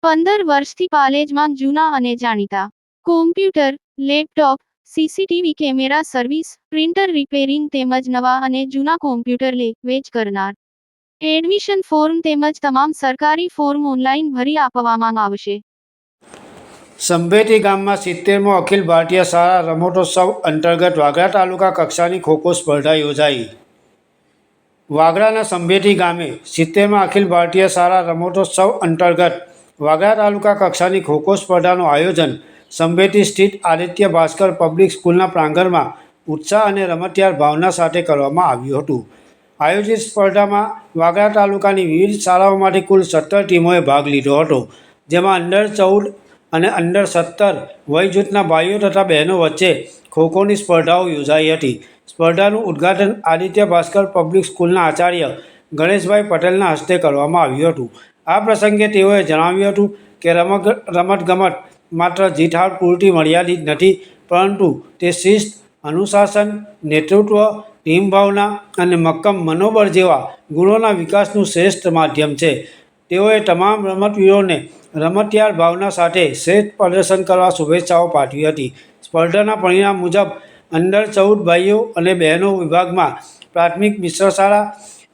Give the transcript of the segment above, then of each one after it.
15 વર્ષથી પાલેજમાં જૂના અને જાણીતા computer, laptop, CCTV camera service, printer repairing તેમજ નવા અને જૂના કોમ્પ્યુટર લે-વેચ કરનાર. એડમિશન ફોર્મ તેમજ તમામ સરકારી ફોર્મ ઓનલાઈન ભરી આપવામાં આવશે. સંભેટી ગામમાં 70મો અખિલ ભારતીય શાળા રમતોત્સવ અંતર્ગત વાગરા તાલુકા કક્ષાની ખોખો સ્પર્ધા યોજાઈ. વાગરાના સંભેટી ગામે 70મા અખિલ ભારતીય શાળા રમતોત્સવ અંતર્ગત વાગરા તાલુકા કક્ષાની ખોખો સ્પર્ધાનું આયોજન સંભેટી સ્થિત આદિત્ય ભાસ્કર પબ્લિક સ્કૂલના પ્રાંગણમાં ઉત્સાહ અને રમતિયાળ ભાવના સાથે કરવામાં આવ્યું હતું. આયોજિત સ્પર્ધામાં વાગરા તાલુકાની વિવિધ શાળાઓમાંથી કુલ 17 ટીમોએ ભાગ લીધો હતો, જેમાં અંડર 14 અને અંડર 17 વય જૂથના ભાઈઓ તથા બહેનો વચ્ચે ખોખોની સ્પર્ધાઓ યોજાઈ હતી. સ્પર્ધાનું ઉદ્ઘાટન આદિત્ય ભાસ્કર પબ્લિક સ્કૂલના આચાર્ય ગણેશભાઈ પટેલના હસ્તે કરવામાં આવ્યું હતું. આ પ્રસંગે તેઓએ જણાવ્યું હતું કે રમતગમત માત્ર જીત હાર પૂરતી મર્યાદિત નથી, પરંતુ તે શિસ્ત, અનુશાસન, નેતૃત્વ, ટીમ ભાવના અને મક્કમ મનોબળ જેવા ગુણોના વિકાસનું શ્રેષ્ઠ માધ્યમ છે. તેઓએ તમામ રમતવીરોને રમતિયાળ ભાવના સાથે શ્રેષ્ઠ પ્રદર્શન કરવા શુભેચ્છાઓ પાઠવી હતી. સ્પર્ધાના પરિણામ મુજબ અંડર 14 ભાઈઓ અને બહેનો વિભાગમાં પ્રાથમિક મિશ્ર શાળા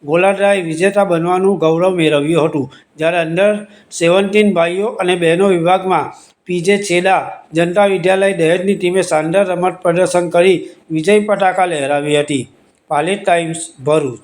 ગોલાદરાએ વિજેતા બનવાનું ગૌરવ મેળવ્યું હતું, જ્યારે અંડર 17 ભાઈઓ અને બહેનો વિભાગમાં પીજે છેડા જનતા વિદ્યાલય દહેજની ટીમે શાનદાર રમત પ્રદર્શન કરી વિજય પતાકા લહેરાવી હતી. પાલેજ ટાઈમ્સ, ભરૂચ.